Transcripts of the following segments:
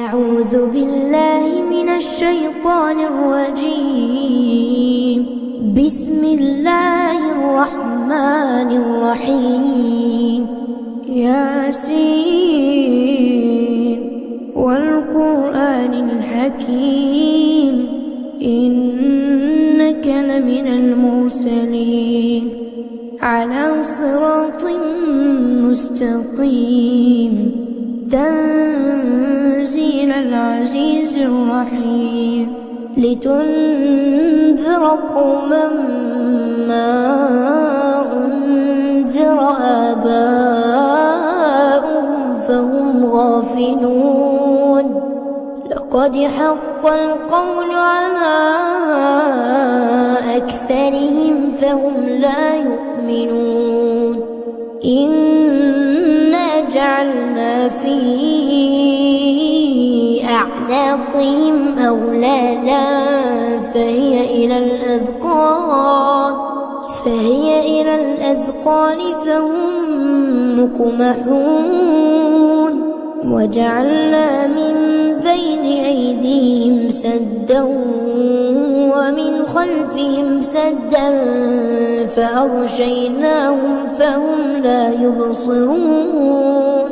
أعوذ بالله من الشيطان الرجيم. بسم الله الرحمن الرحيم. ياسين والقرآن الحكيم إنك لمن المرسلين على صراط مستقيم تنزيل العزيز الرحيم لتنذر قوما ما أنذر آباؤهم فهم غافلون. لقد حق القول على أكثرهم فهم لا يؤمنون. إنا جعلنا في أعناقهم أغلالا فهي إلى الأذقان فهم مقمحون. وجعلنا من بين أيديهم سدا ومن خلفهم سدا فأغشيناهم فهم لا يبصرون.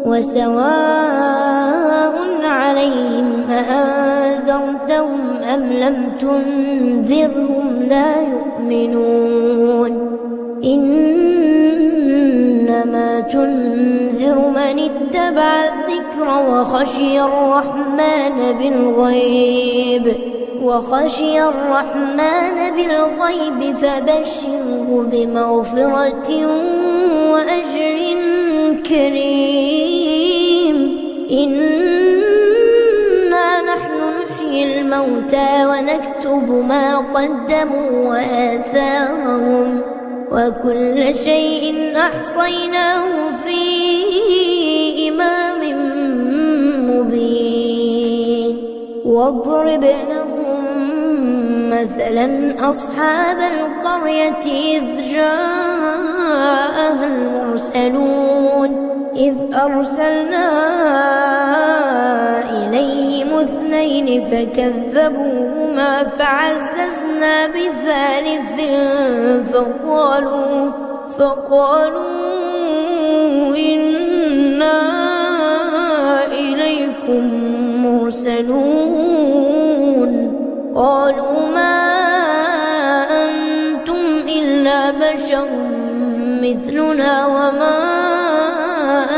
وسواء عليهم أأنذرتهم أم لم تنذرهم لا يؤمنون. إنما تنذر من اتبع الذكر وخشي الرحمن بالغيب فبشره بمغفرة وأجر كريم. إنا نحن نحيي الموتى ونكتب ما قدموا وآثارهم وكل شيء أحصيناه في إمام مبين. واضرب لهم مثلا أصحاب القرية إذ جاءها المرسلون إذ أرسلنا إليهم 2 فكذبوهما فعززنا بثالث فقالوا إنا إليكم مرسلون. قالوا ما أنتم إلا بشر مثلنا وما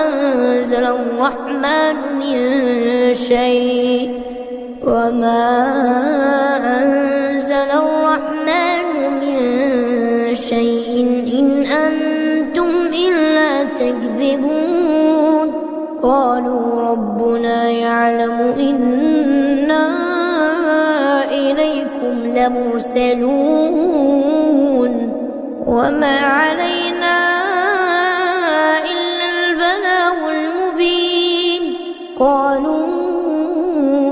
أنزل الرحمن من شيء إن أنتم إلا تكذبون. قالوا ربنا يعلم إنا إليكم لمرسلون وما علينا إلا البلاغ المبين. قالوا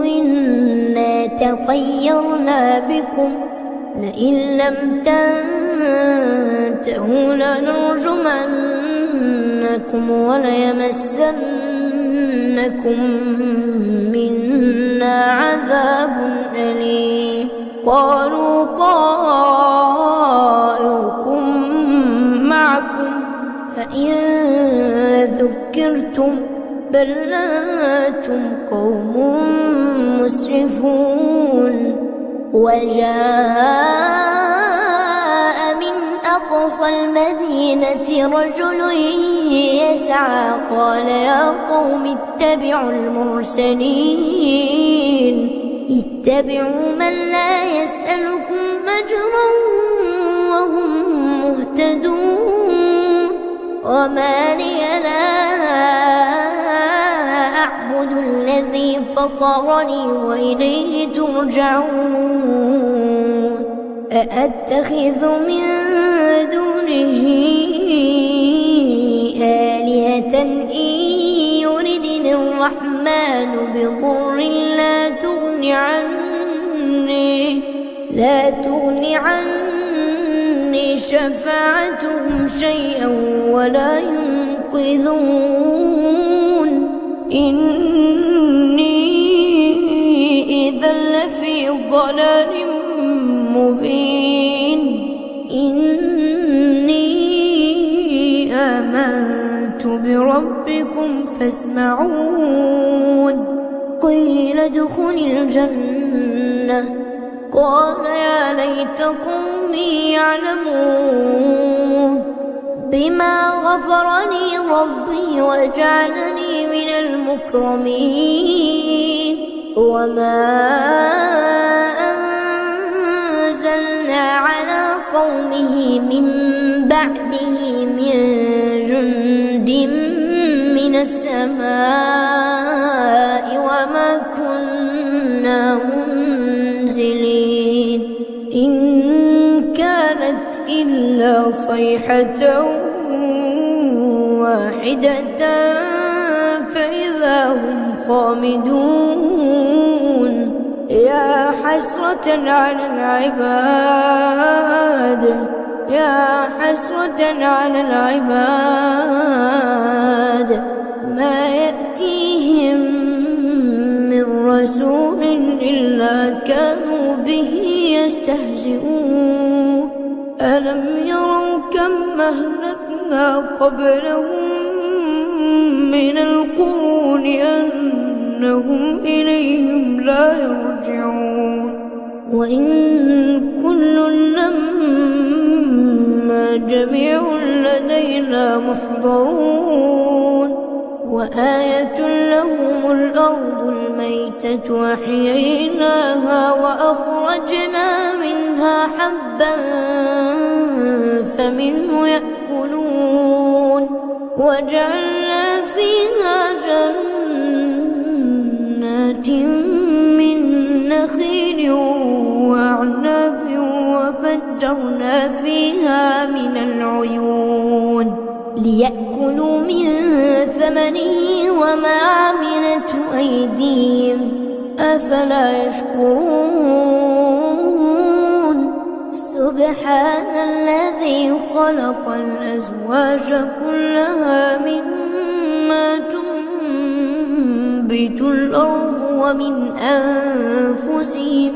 إنا تطيرنا بكم لئن لم تنتهوا لنرجمنكم وليمسنكم منا عذاب أليم. قالوا طائركم معكم فإن ذكرتم بل أنتم قوم مسرفون. وجاء من أقصى المدينة رجل يسعى قال يا قوم اتبعوا المرسلين اتبعوا من لا يسألكم أجرا وهم مهتدون. وما لي لا أعبد الذي فطرني وإليه ترجعون. أأتخذ من دونه آلهة إن يردني الرحمن بضر لا تغن عني شفاعتهم شيئا ولا ينقذون. إني ضلال مبين. إني آمنت بربكم فاسمعون. قيل ادخل الجنة قال يا ليت قومي يعلمون بما غفرني ربي وجعلني من المكرمين. وما أنزلنا على قومه من بعده من جند من السماء وما كنا منزلين. إن كانت إلا صيحة واحدة فإذا هم خامدون. يا حسرة على العباد، يا حسرة على العباد، ما يأتيهم من رسول إلا كانوا به يستهزئون. ألم يروا كم أهلكنا قبلهم من القرون أنهم إليهم لا يرجعون. وإن كل لما جميع لدينا محضرون. وآية لهم الأرض الميتة أحييناها وأخرجنا منها حبا فمنه يأكلون. وجعلنا فيها جنات من نخيل وأعناب وفجرنا فيها من العيون ليأكلوا من ثمره وما عملته أيديهم أفلا يشكرون. سبحان الذي خلق الأزواج كلها مما تنبت الأرض ومن أنفسهم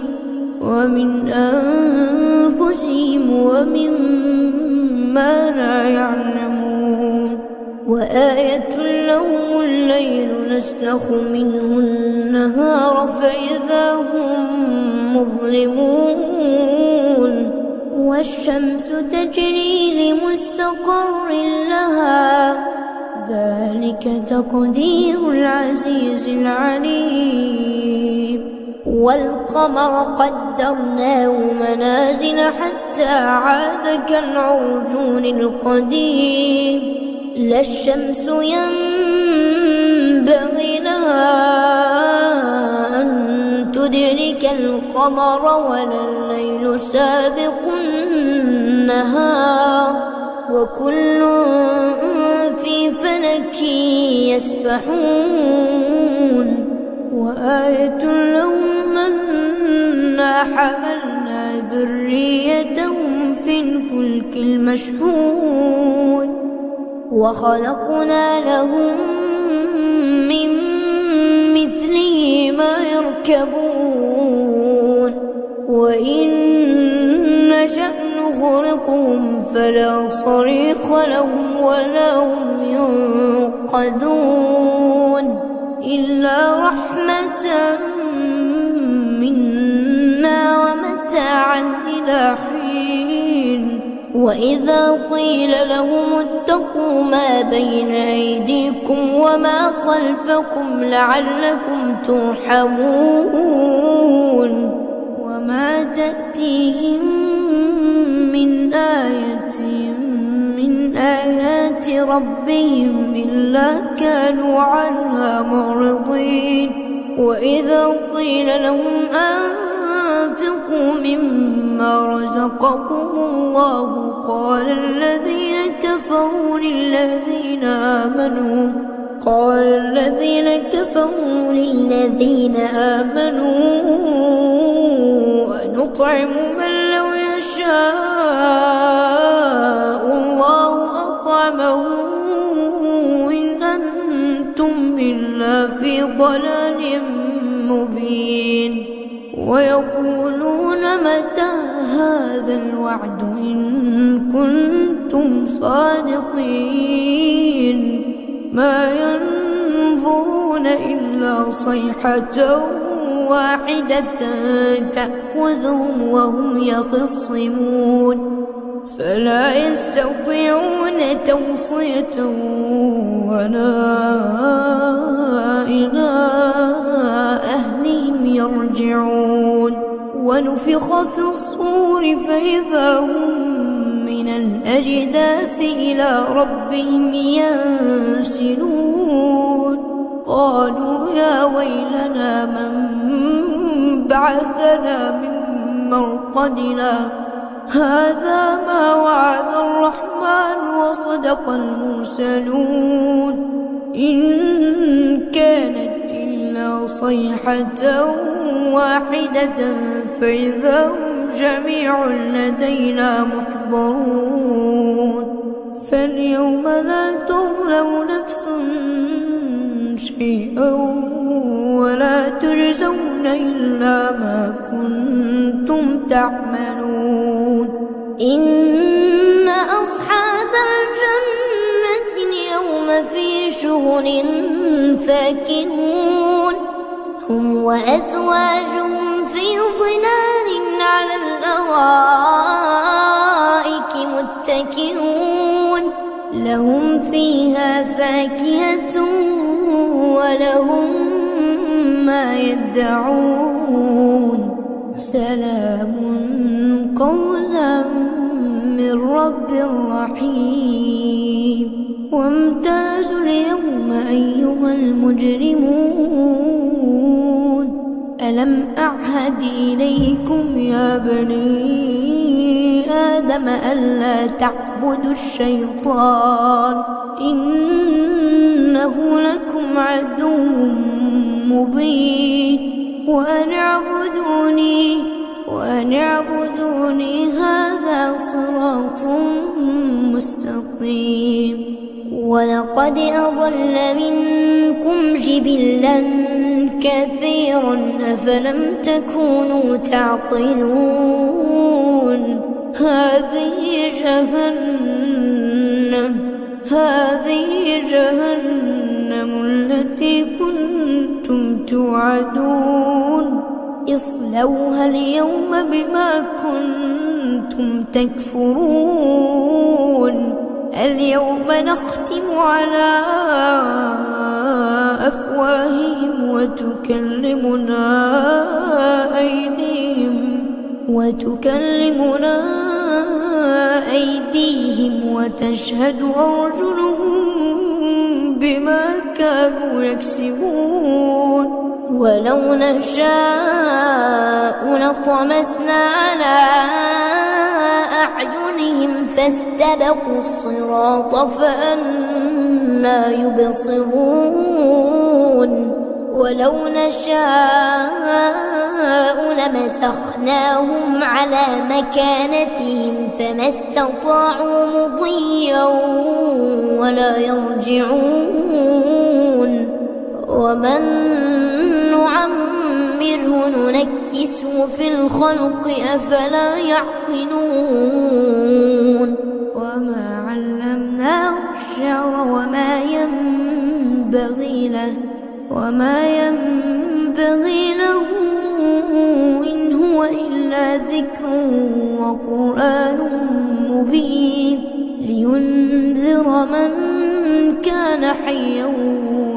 ومما لا يعلمون. وآية لهم الليل نسلخ منه النهار فإذا هم مظلمون. والشمس تجري لمستقر لها ذلك تقدير العزيز العليم. والقمر قدرناه منازل حتى عاد كالعرجون القديم. لا الشمس ينبغي لها أن تدرك القمر ولا الليل سابق النهار وكل في فلك يسبحون. وآية لهم أنا حملنا ذريتهم في الفلك المشحون وخلقنا لهم من مثله ما يركبون. وإن نشأ نغرقهم فلا صريخ لهم ولا هم ينقذون إلا رحمة منا ومتاعا إلى حين. وإذا قيل لهم اتقوا ما بين أيديكم وما خلفكم لعلكم ترحمون. وما تأتيهم من آية من آيات ربهم إلا كانوا عنها معرضين. وإذا قيل لهم أنفقوا مما رزقكم الله قال الذين كفروا للذين آمنوا أنطعم من لو يشاء الله أطعمه إن أنتم إلا في ضلال مبين. ويقولون متى هذا الوعد إن كنتم صادقين ما ينظرون إلا صيحة واحدة تأخذهم وهم يخصمون فلا يستطيعون توصية ولا إلى أهلهم يرجعون ونفخ في الصور فإذا هم من الأجداث إلى ربهم ينسلون قالوا يا ويلنا من بعثنا من مرقدنا هذا ما وعد الرحمن وصدق المرسلون إن كانت إلا صيحة واحدة فإذا هم جميع لدينا محضرون فاليوم لا تظلم نفس شيئا ولا تجزون إلا ما كنتم تعملون إن أصحاب الجنة اليوم في شغل فاكهون هم وأزواجهم في ظلال على الأرائك متكئون لهم فيها فاكهة ولهم ما يدعون سلام قولا من رب رحيم وامتازوا اليوم أيها المجرمون ألم أعهد إليكم يا بني آدم ألا تعبدوا الشيطان إنه لكم عدو مبين وأن اعبدوني هذا صراط مستقيم ولقد أضل منكم جبلا كثيرا أفلم تكونوا تعقلون هذه جهنم التي كنتم توعدون اصلوها اليوم بما كنتم تكفرون اليوم نختم على أفواههم وتكلمنا أيديهم وتشهد أرجلهم بما كانوا يكسبون ولو نشاء لطمسنا على أعينهم فاستبقوا الصراط فأنى يبصرون ولو نشاء لمسخناهم على مكانتهم فما استطاعوا مضيا ولا يرجعون ومن نعمره ننكسه في الخلق أفلا يعقلون وما علمناه الشعر وما ينبغي له إن هو إلا ذكر وقرآن مبين لينذر من كان حيا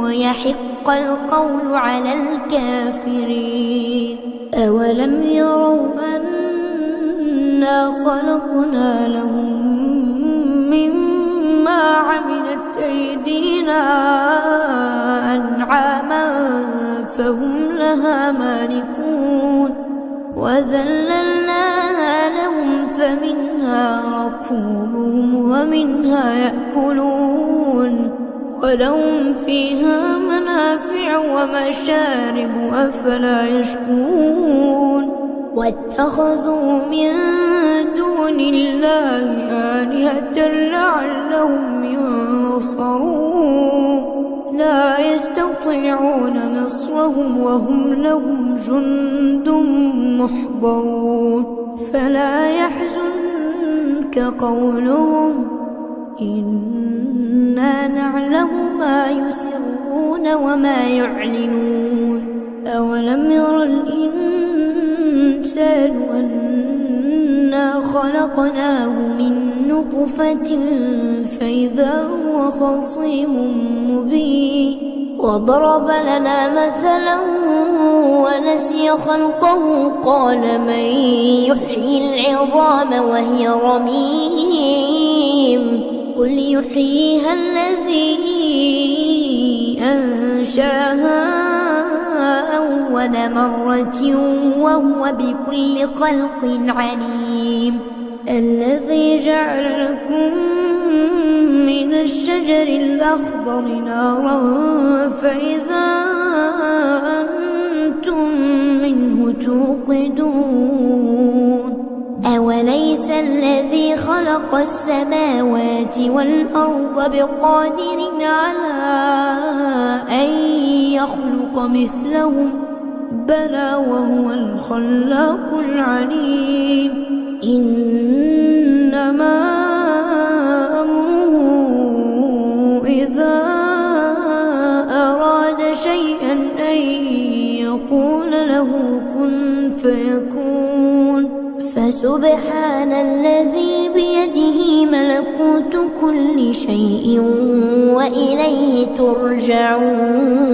ويحق القول على الكافرين أولم يروا أنا خلقنا لهم مما عملت أيدينا أنعاما فهم لها مالكون وذللناها لهم فمنها ركوبهم ومنها يأكلون ولهم فيها منافع ومشارب أفلا يشكرون واتخذوا من دون الله آلهة لعلهم ينصرون لا يستطيعون نصرهم وهم لهم جند محضرون فلا يحزنك قولهم إنا نعلم ما يسرون وما يعلنون أولم ير الإنسان أنا خلقناه من نطفة فإذا هو خصيم مبين وضرب لنا مثلا ونسي خلقه قال من يحيي العظام وهي رميم قل يحييها الذي أنشاها أول مرة وهو بكل خلق عليم الذي جعل لكم من الشجر الأخضر نارا فإذا أنتم منه توقدون أوليس الذي خلق السماوات والأرض بقادر على أن يخلق مثلهم بلى وهو الخلاق العليم إنما أمره إذا أراد شيئا أن يقول له كن فيكون فسبحان الذي بيده ملكوت كل شيء وإليه ترجعون.